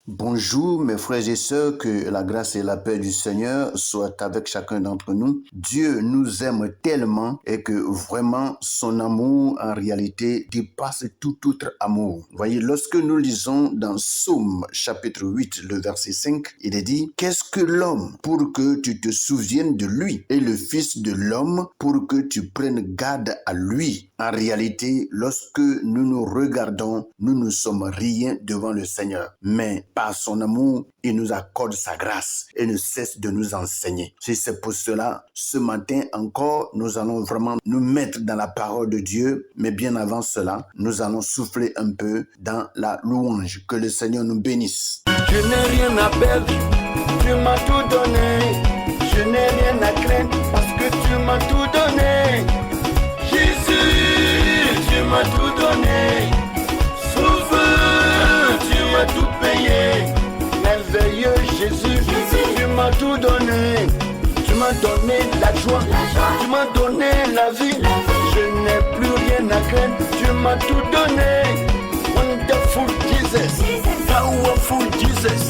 Bonjour mes frères et sœurs, que la grâce et la paix du Seigneur soient avec chacun d'entre nous. Dieu nous aime tellement et que vraiment son amour en réalité dépasse tout autre amour. Voyez, lorsque nous lisons dans Psaume chapitre 8, le verset 5, il est dit « Qu'est-ce que l'homme pour que tu te souviennes de lui et le fils de l'homme pour que tu prennes garde à lui ?» En réalité, lorsque nous nous regardons, nous ne sommes rien devant le Seigneur. Mais par son amour, il nous accorde sa grâce et ne cesse de nous enseigner. C'est pour cela, ce matin encore, nous allons vraiment nous mettre dans la parole de Dieu. Mais bien avant cela, nous allons souffler un peu dans la louange. Que le Seigneur nous bénisse. Je n'ai rien à perdre, tu m'as tout donné. Je n'ai rien à craindre parce que tu m'as tout donné. Jésus, tu m'as tout donné. Sauveur, tu m'as tout payé. Merveilleux Jésus, tu m'as tout donné. Tu m'as donné la joie, tu m'as donné la vie. Je n'ai plus rien à craindre, tu m'as tout donné. Wonderful Jesus, powerful Jesus.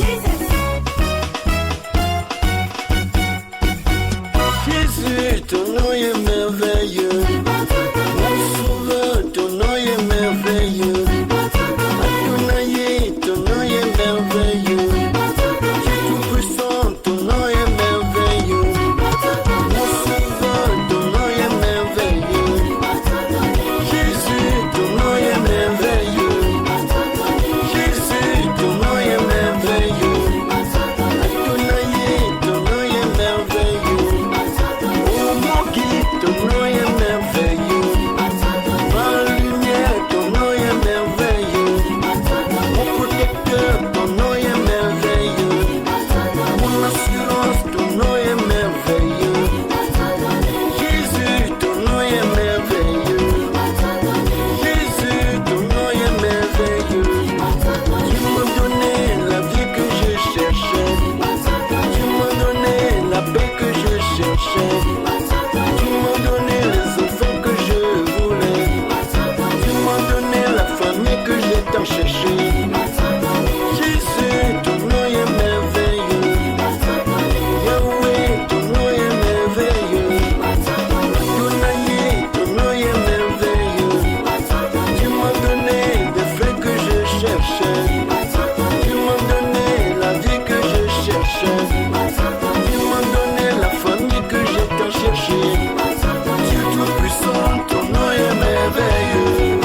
Jésus, ton nom est merveilleux. Mon sauveur, ton nom est merveilleux. Adonai, ton nom est merveilleux. Tu tout puissant, ton nom est merveilleux. Mon sauveur, ton nom est merveilleux. Jésus, ton nom est merveilleux. Jésus, ton nom est merveilleux. Adonai, ton nom est merveilleux. Oh mon guide, ton nom est merveilleux. Ma lumière, ton nom est merveilleux. Mon protecteur, ton nom est merveilleux. Mon assurance, ton nom est merveilleux. Jésus, ton nom est merveilleux. Jésus, ton nom est merveilleux. Tu m'as donné la vie que je cherchais. Tu m'as donné la paix que je cherchais. Tu m'as donné les enfants que je voulais. Tu m'as donné la famille que j'ai tant cherché. Jésus, ton nom est merveilleux. Yahweh, ton nom est merveilleux. Adonai, ton nom est merveilleux. Tu m'as donné des faits que je cherchais. Tu m'as donné la vie que je cherchais. Tu m'as donné la famille que j'ai tant cherché. Dieu tout-puissant, ton nom est merveilleux.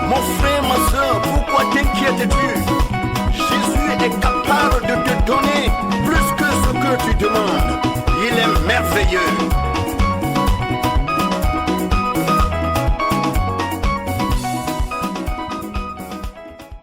Mon frère, ma soeur, pourquoi t'inquiètes-tu? Jésus est capable de te donner plus que ce que tu demandes. Il est merveilleux.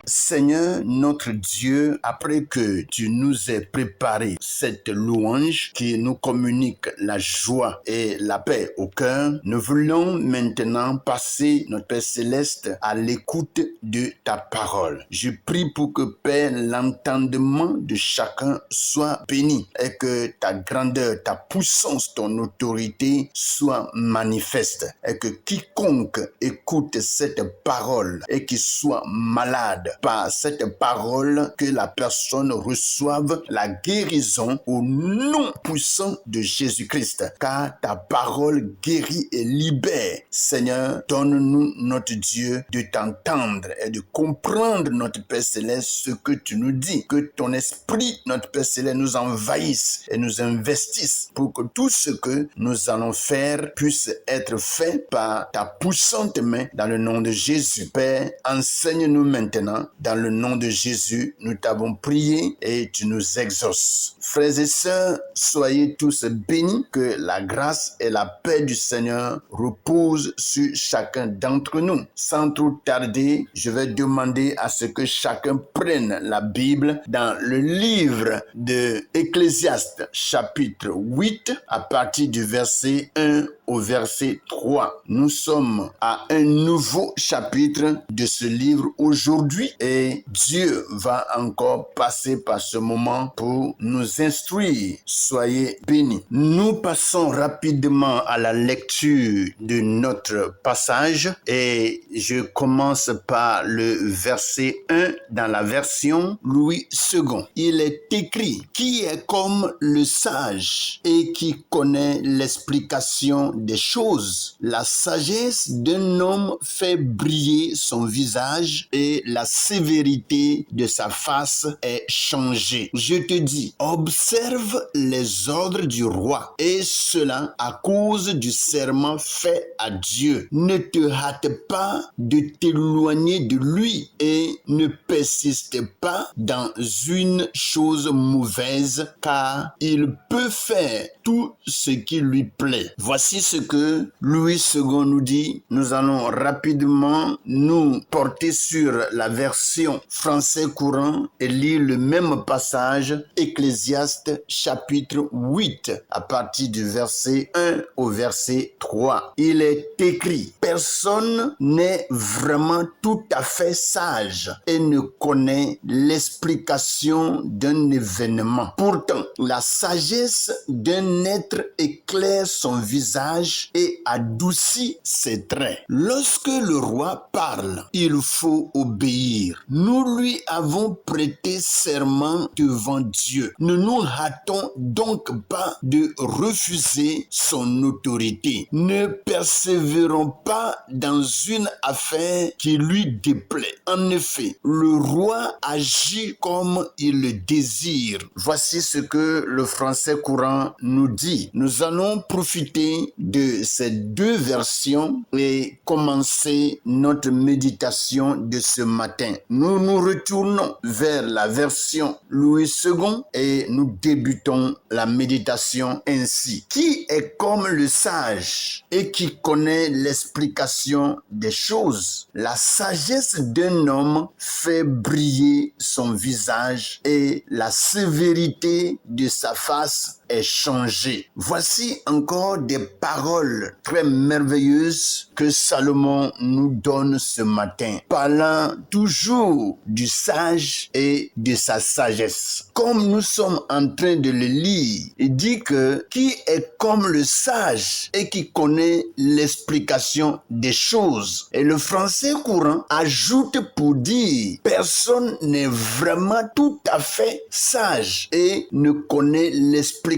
Seigneur, notre Dieu, après que tu nous aies préparé cette louange qui nous communique la joie et la paix au cœur, nous voulons maintenant passer, notre Père Céleste, à l'écoute de ta parole. Je prie pour que, Père, l'entendement de chacun soit béni et que ta grandeur, ta puissance, ton autorité soit manifeste et que quiconque écoute cette parole et qui soit malade par cette parole, que la personne reçoive la guérison au nom puissant de Jésus-Christ, car ta parole guérit et libère. Seigneur, donne-nous, notre Dieu, de t'entendre et de comprendre, notre Père Céleste, ce que tu nous dis. Que ton esprit, notre Père Céleste, nous envahisse et nous investisse pour que tout ce que nous allons faire puisse être fait par ta puissante main dans le nom de Jésus. Père, enseigne-nous maintenant. Dans le nom de Jésus, nous t'avons prié et tu nous exauces. Frères et sœurs, soyez tous bénis, que la grâce et la paix du Seigneur reposent sur chacun d'entre nous. Sans trop tarder, je vais demander à ce que chacun prenne la Bible dans le livre de Ecclésiaste, chapitre 8, à partir du verset 1 au verset 3. Nous sommes à un nouveau chapitre de ce livre aujourd'hui et Dieu va encore passer par ce moment pour nous instruire. Soyez bénis. Nous passons rapidement à la lecture de notre passage et je commence par le verset 1 dans la version Louis II. Il est écrit: qui est comme le sage et qui connaît l'explication des choses. La sagesse d'un homme fait briller son visage et la sévérité de sa face est changée. Je te dis, observe les ordres du roi et cela à cause du serment fait à Dieu. Ne te hâte pas de t'éloigner de lui et ne persiste pas dans une chose mauvaise, car il peut faire tout ce qui lui plaît. Voici ce que Louis II nous dit. Nous allons rapidement nous porter sur la version français courant et lire le même passage, Ecclésiaste chapitre 8, à partir du verset 1 au verset 3. Il est écrit: personne n'est vraiment tout à fait sage et ne connaît l'explication d'un événement. Pourtant, la sagesse d'un être éclaire son visage et adoucit ses traits. Lorsque le roi parle, il faut obéir. Nous lui avons prêté serment devant Dieu. Ne nous hâtons donc pas de refuser son autorité. Ne persévérons pas dans une affaire qui lui déplaît. En effet, le roi agit comme il le désire. Voici ce que le français courant nous dit. Nous allons profiter de ces deux versions et commencer notre méditation de ce matin. Nous nous retournons vers la version Louis II et nous débutons la méditation ainsi. Qui est comme le sage et qui connaît l'explication des choses? La sagesse d'un homme fait briller son visage et la sévérité de sa face est changée. Voici encore des paroles très merveilleuses que Salomon nous donne ce matin, parlant toujours du sage et de sa sagesse. Comme nous sommes en train de le lire, il dit que qui est comme le sage et qui connaît l'explication des choses. Et le français courant ajoute pour dire personne n'est vraiment tout à fait sage et ne connaît l'explication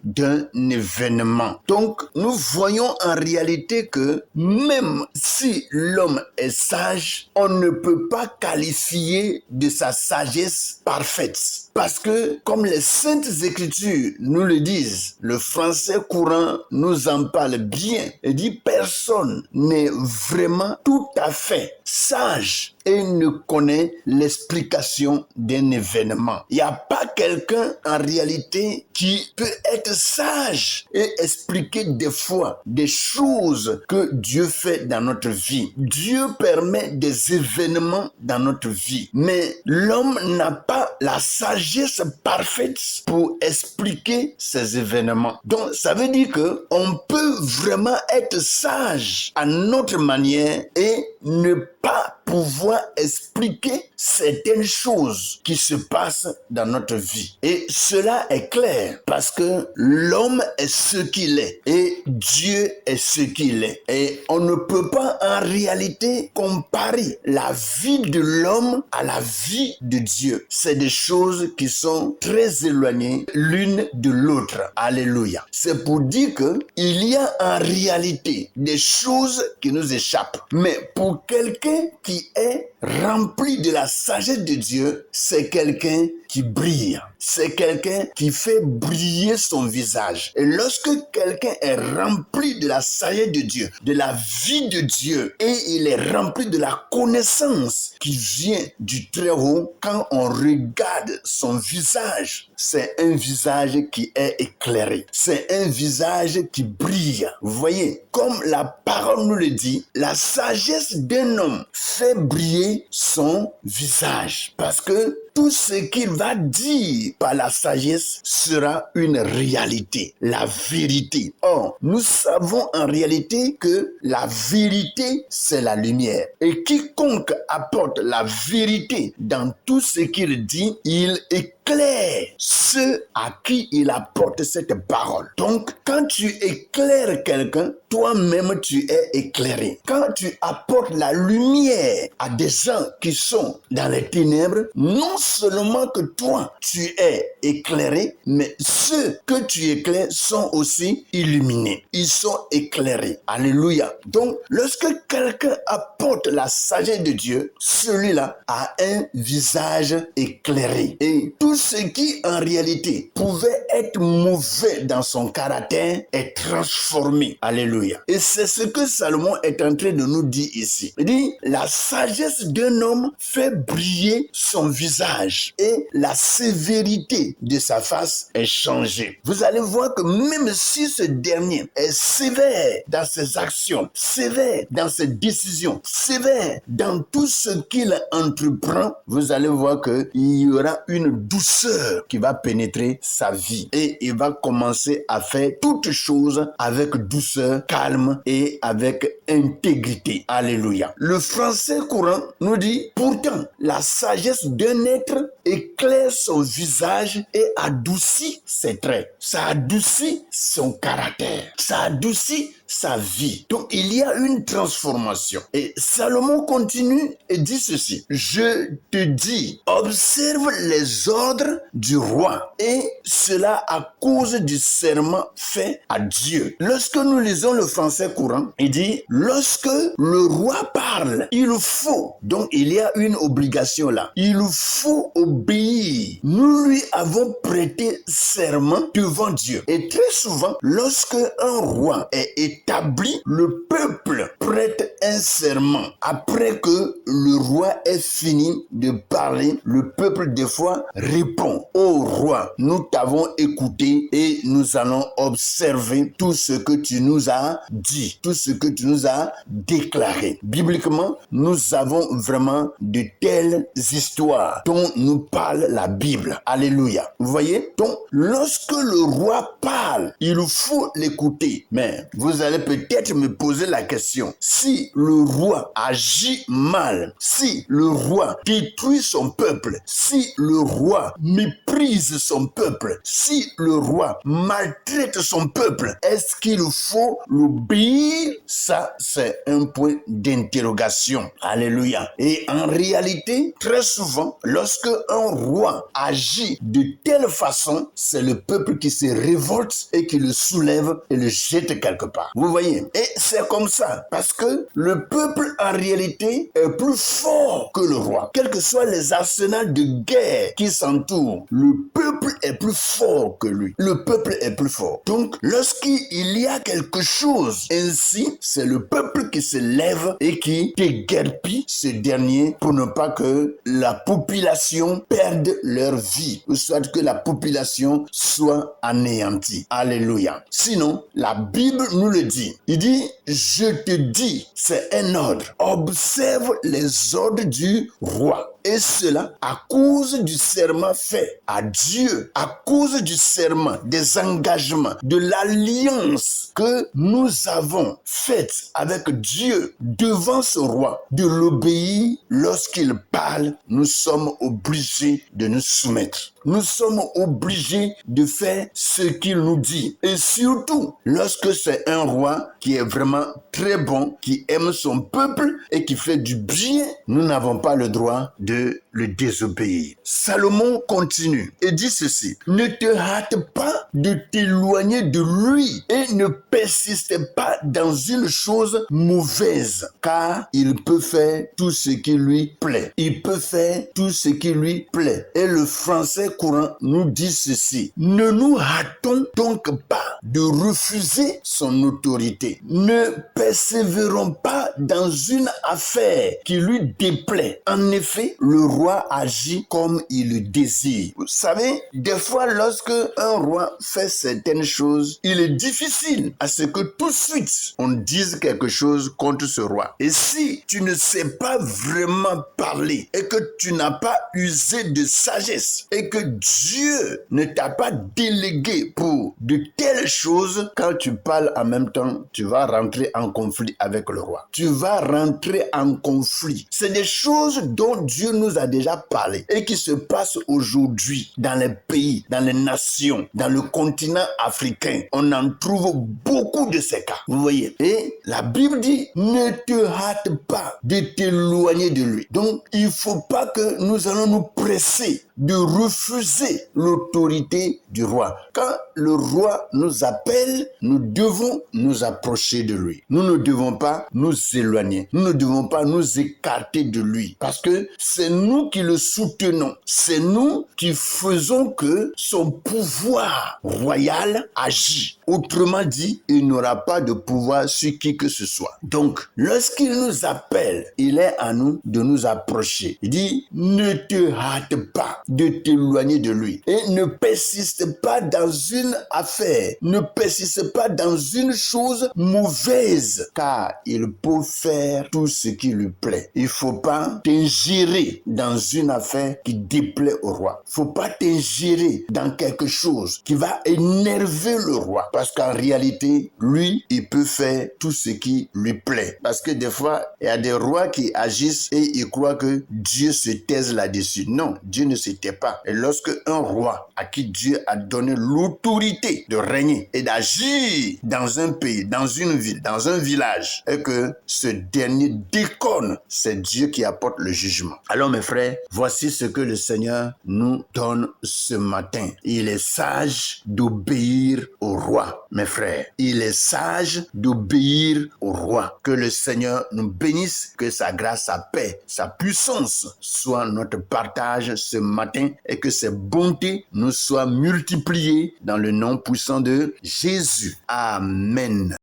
d'un événement. Donc, nous voyons en réalité que même si l'homme est sage, on ne peut pas qualifier de sa sagesse parfaite. Parce que, comme les Saintes Écritures nous le disent, le français courant nous en parle bien et dit personne n'est vraiment tout à fait sage et ne connaît l'explication d'un événement. Il n'y a pas quelqu'un en réalité qui peut être sage et expliquer des fois des choses que Dieu fait dans notre vie. Dieu permet des événements dans notre vie, mais l'homme n'a pas la sagesse parfaite pour expliquer ces événements. Donc, ça veut dire que on peut vraiment être sage à notre manière et ne pas pouvoir expliquer certaines choses qui se passent dans notre vie. Et cela est clair parce que l'homme est ce qu'il est et Dieu est ce qu'il est. Et on ne peut pas en réalité comparer la vie de l'homme à la vie de Dieu. C'est des choses qui sont très éloignées l'une de l'autre. Alléluia. C'est pour dire que il y a en réalité des choses qui nous échappent. Mais pour quelqu'un qui est rempli de la sagesse de Dieu, c'est quelqu'un qui brille. C'est quelqu'un qui fait briller son visage. Et lorsque quelqu'un est rempli de la sagesse de Dieu, de la vie de Dieu, et il est rempli de la connaissance qui vient du Très-Haut, quand on regarde son visage, c'est un visage qui est éclairé. C'est un visage qui brille. Vous voyez, comme la parole nous le dit, la sagesse d'un homme fait briller son visage. Parce que tout ce qu'il va dire par la sagesse sera une réalité, la vérité. Or, nous savons en réalité que la vérité, c'est la lumière. Et quiconque apporte la vérité dans tout ce qu'il dit, il éclaire ceux à qui il apporte cette parole. Donc, quand tu éclaires quelqu'un, toi-même tu es éclairé. Quand tu apportes la lumière à des gens qui sont dans les ténèbres, non seulement que toi tu es éclairé, mais ceux que tu éclaires sont aussi illuminés. Ils sont éclairés. Alléluia. Donc, lorsque quelqu'un apporte la sagesse de Dieu, celui-là a un visage éclairé. Et tout ce qui en réalité pouvait être mauvais dans son caractère est transformé. Alléluia. Et c'est ce que Salomon est en train de nous dire ici. Il dit, la sagesse d'un homme fait briller son visage et la sévérité de sa face est changée. Vous allez voir que même si ce dernier est sévère dans ses actions, sévère dans ses décisions, sévère dans tout ce qu'il entreprend, vous allez voir qu'il y aura une douceur qui va pénétrer sa vie et il va commencer à faire toutes choses avec douceur, calme et avec intégrité. Alléluia. Le français courant nous dit, pourtant, la sagesse d'un être éclaire son visage et adoucit ses traits. Ça adoucit son caractère. Ça adoucit sa vie. Donc, il y a une transformation. Et Salomon continue et dit ceci. Je te dis, observe les ordres du roi et cela à cause du serment fait à Dieu. Lorsque nous lisons le français courant, il dit, lorsque le roi parle, il faut, donc il y a une obligation là, il faut obéir. Nous lui avons prêté serment devant Dieu. Et très souvent, lorsque un roi est établi, le peuple prête un serment. Après que le roi ait fini de parler, le peuple des fois répond, ô roi, nous t'avons écouté et nous allons observer tout ce que tu nous as dit, tout ce que tu nous as déclaré. Bibliquement, nous avons vraiment de telles histoires dont nous parle la Bible. Alléluia. Vous voyez? Donc, lorsque le roi parle, il faut l'écouter. Mais vous allez peut-être me poser la question, si le roi agit mal, si le roi détruit son peuple, si le roi méprise son peuple, si le roi maltraite son peuple, est-ce qu'il faut l'obéir? Ça, c'est un point d'interrogation. Alléluia. Et en réalité, très souvent, lorsque un roi agit de telle façon, c'est le peuple qui se révolte et qui le soulève et le jette quelque part. Vous voyez? Et c'est comme ça, parce que le peuple en réalité est plus fort que le roi. Quels que soient les arsenals de guerre qui s'entourent, le peuple est plus fort que lui. Le peuple est plus fort. Donc, lorsqu'il y a quelque chose ainsi, c'est le peuple qui se lève et qui déguerpit ce dernier pour ne pas que la population perde leur vie, ou soit que la population soit anéantie. Alléluia. Sinon, la Bible nous le dit. Il dit, je te dis, c'est un ordre. Observe les ordres du roi. Et cela à cause du serment fait à Dieu, à cause du serment, des engagements, de l'alliance que nous avons faite avec Dieu devant ce roi, de l'obéir lorsqu'il parle, nous sommes obligés de nous soumettre. Nous sommes obligés de faire ce qu'il nous dit. Et surtout, lorsque c'est un roi qui est vraiment très bon, qui aime son peuple et qui fait du bien, nous n'avons pas le droit de le désobéir. Salomon continue et dit ceci. Ne te hâte pas de t'éloigner de lui et ne persiste pas dans une chose mauvaise, car il peut faire tout ce qui lui plaît. Il peut faire tout ce qui lui plaît. Et le français courant nous dit ceci. Ne nous hâtons donc pas de refuser son autorité. Ne persévérons pas dans une affaire qui lui déplaît. En effet, le roi roi agit comme il le désire. Vous savez, des fois, lorsque un roi fait certaines choses, il est difficile à ce que tout de suite, on dise quelque chose contre ce roi. Et si tu ne sais pas vraiment parler et que tu n'as pas usé de sagesse et que Dieu ne t'a pas délégué pour de telles choses, quand tu parles en même temps, tu vas rentrer en conflit avec le roi. Tu vas rentrer en conflit. C'est des choses dont Dieu nous a déjà parlé et qui se passent aujourd'hui dans les pays, dans les nations, dans le continent africain. On en trouve beaucoup de ces cas. Vous voyez? Et la Bible dit, ne te hâte pas de t'éloigner de lui. Donc, il ne faut pas que nous allons nous presser de refuser l'autorité du roi. Quand le roi nous appelle, nous devons nous approcher de lui. Nous ne devons pas nous éloigner. Nous ne devons pas nous écarter de lui. Parce que c'est nous qui le soutenons. C'est nous qui faisons que son pouvoir royal agit. Autrement dit, il n'aura pas de pouvoir sur qui que ce soit. Donc, lorsqu'il nous appelle, il est à nous de nous approcher. Il dit, ne te hâte pas de t'éloigner de lui. Et ne persiste pas dans une affaire. Ne persiste pas dans une chose mauvaise. Car il peut faire tout ce qui lui plaît. Il ne faut pas t'ingérer dans une affaire qui déplaît au roi. Il ne faut pas t'ingérer dans quelque chose qui va énerver le roi. Parce qu'en réalité, lui, il peut faire tout ce qui lui plaît. Parce que des fois, il y a des rois qui agissent et ils croient que Dieu se taise là-dessus. Non, Dieu ne se tait pas. Et lorsque un roi à qui Dieu a donné l'autorité de régner et d'agir dans un pays, dans une ville, dans un village, et que ce dernier déconne, c'est Dieu qui apporte le jugement. Alors mes frères, voici ce que le Seigneur nous donne ce matin. Il est sage d'obéir au roi. Mes frères, il est sage d'obéir au roi. Que le Seigneur nous bénisse, que sa grâce, sa paix, sa puissance soit notre partage ce matin et que ses bontés nous soient multipliées dans le nom puissant de Jésus. Amen.